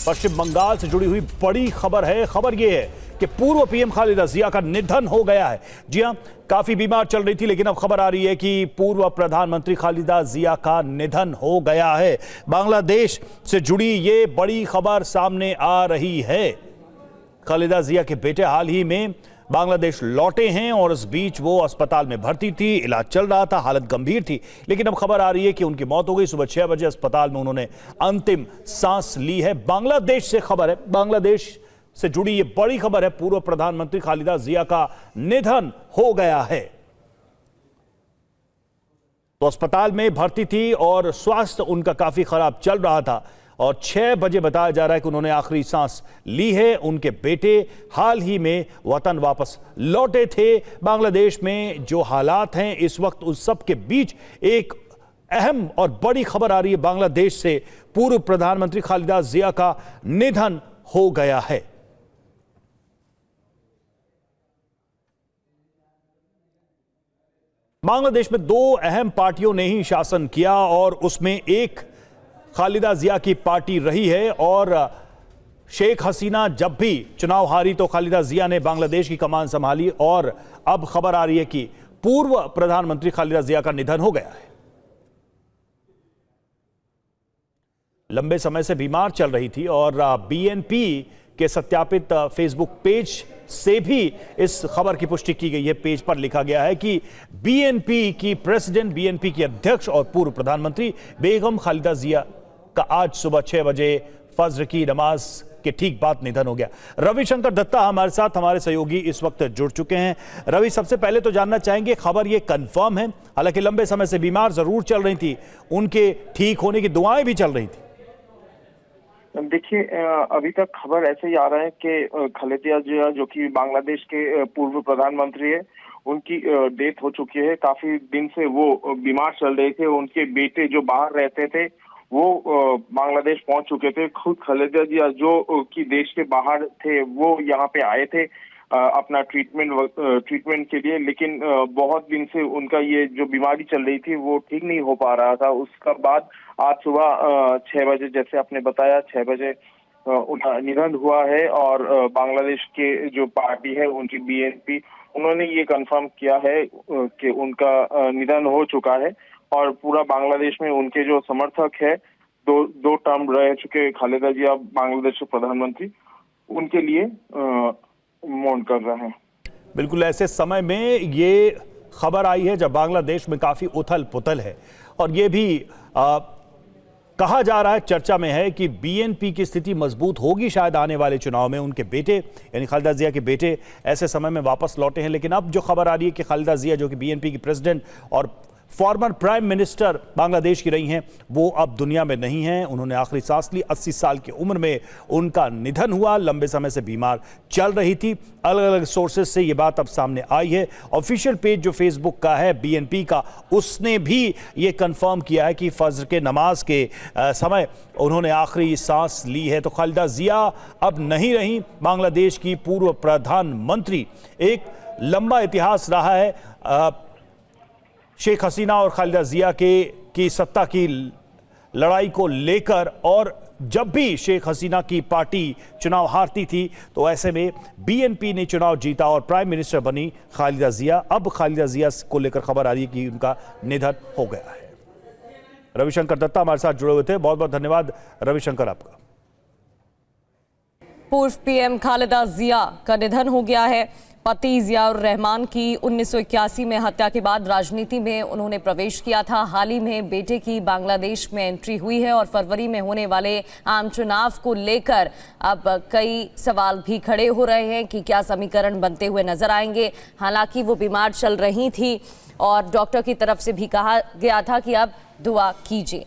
पश्चिम बंगाल से जुड़ी हुई बड़ी खबर है। खबर यह है कि पूर्व पीएम खालिदा जिया का निधन हो गया है। जी हां, काफी बीमार चल रही थी, लेकिन अब खबर आ रही है कि पूर्व प्रधानमंत्री खालिदा जिया का निधन हो गया है। बांग्लादेश से जुड़ी ये बड़ी खबर सामने आ रही है। खालिदा जिया के बेटे हाल ही में बांग्लादेश लौटे हैं और इस बीच वो अस्पताल में भर्ती थी, इलाज चल रहा था, हालत गंभीर थी, लेकिन अब खबर आ रही है कि उनकी मौत हो गई। सुबह 6 बजे अस्पताल में उन्होंने अंतिम सांस ली है। बांग्लादेश से खबर है, बांग्लादेश से जुड़ी ये बड़ी खबर है। पूर्व प्रधानमंत्री खालिदा जिया का निधन हो गया है। तो अस्पताल में भर्ती थी और स्वास्थ्य उनका काफी खराब चल रहा था और 6 बजे बताया जा रहा है कि उन्होंने आखिरी सांस ली है। उनके बेटे हाल ही में वतन वापस लौटे थे। बांग्लादेश में जो हालात हैं इस वक्त, उस सब के बीच एक अहम और बड़ी खबर आ रही है। बांग्लादेश से पूर्व प्रधानमंत्री खालिदा जिया का निधन हो गया है। बांग्लादेश में 2 अहम पार्टियों ने ही शासन किया और उसमें एक खालिदा जिया की पार्टी रही है। और शेख हसीना जब भी चुनाव हारी तो खालिदा जिया ने बांग्लादेश की कमान संभाली और अब खबर आ रही है कि पूर्व प्रधानमंत्री खालिदा जिया का निधन हो गया है। लंबे समय से बीमार चल रही थी और बीएनपी के सत्यापित फेसबुक पेज से भी इस खबर की पुष्टि की गई है। पेज पर लिखा गया है कि बीएनपी की प्रेसिडेंट, बीएनपी की अध्यक्ष और पूर्व प्रधानमंत्री बेगम खालिदा जिया का आज सुबह 6 बजे फज्र की नमाज के ठीक बाद निधन हो गया। रविशंकर दत्ता हमारे साथ, हमारे सहयोगी इस वक्त जुड़ चुके हैं। रवि, सबसे पहले तो जानना चाहेंगे, खबर ये कंफर्म है? हालांकि लंबे समय से बीमार जरूर चल रही थी, उनके ठीक होने की दुआएं भी चल रही थी। देखिए, अभी तक खबर ऐसे ही आ रहा है कि खालिदा जिया जो कि बांग्लादेश के पूर्व प्रधानमंत्री है, उनकी डेथ हो चुकी है। काफी दिन से वो बीमार चल रहे थे। उनके बेटे जो बाहर रहते थे वो बांग्लादेश पहुंच चुके थे। खुद खालिदा जिया जो कि देश के बाहर थे वो यहाँ पे आए थे अपना ट्रीटमेंट के लिए, लेकिन बहुत दिन से उनका ये जो बीमारी चल रही थी वो ठीक नहीं हो पा रहा था। उसका बाद आज सुबह 6 बजे, जैसे आपने बताया, 6 बजे उनका निधन हुआ है। और बांग्लादेश के जो पार्टी है उनकी बीएनपी, उन्होंने ये कंफर्म किया है कि उनका निधन हो चुका है। और पूरा बांग्लादेश में उनके जो समर्थक है, दो टर्म रह चुके खालिदा जिया बांग्लादेश के प्रधानमंत्री, उनके लिए मौन कर रहे हैं। बिल्कुल ऐसे समय में ये खबर आई है जब बांग्लादेश में काफी उथल पुथल है और ये भी कहा जा रहा है, चर्चा में है कि बीएनपी की स्थिति मजबूत होगी शायद आने वाले चुनाव में। उनके बेटे यानी खालिदा जिया के बेटे ऐसे समय में वापस लौटे हैं, लेकिन अब जो खबर आ रही है कि खालिदा जिया जो कि बीएनपी की प्रेसिडेंट और फॉर्मर प्राइम मिनिस्टर बांग्लादेश की रही हैं, वो अब दुनिया में नहीं हैं। उन्होंने आखिरी सांस ली। 80 साल की उम्र में उनका निधन हुआ। लंबे समय से बीमार चल रही थी। अलग अलग सोर्सेज से ये बात अब सामने आई है। ऑफिशियल पेज जो फेसबुक का है बीएनपी का, उसने भी ये कंफर्म किया है कि फज्र के नमाज के समय उन्होंने आखिरी सांस ली है। तो खालिदा जिया अब नहीं रही बांग्लादेश की पूर्व प्रधानमंत्री। एक लंबा इतिहास रहा है शेख हसीना और खालिदा जिया की सत्ता की लड़ाई को लेकर, और जब भी शेख हसीना की पार्टी चुनाव हारती थी तो ऐसे में बीएनपी ने चुनाव जीता और प्राइम मिनिस्टर बनी खालिदा जिया। अब खालिदा जिया को लेकर खबर आ रही है कि उनका निधन हो गया है। रविशंकर दत्ता हमारे साथ जुड़े हुए थे, बहुत बहुत धन्यवाद रविशंकर आपका। पूर्व पीएम खालिदा जिया का निधन हो गया है। पति जियाउर रहमान की 1981 में हत्या के बाद राजनीति में उन्होंने प्रवेश किया था। हाल ही में बेटे की बांग्लादेश में एंट्री हुई है और फरवरी में होने वाले आम चुनाव को लेकर अब कई सवाल भी खड़े हो रहे हैं कि क्या समीकरण बनते हुए नजर आएंगे। हालांकि वो बीमार चल रही थी और डॉक्टर की तरफ से भी कहा गया था कि अब दुआ कीजिए।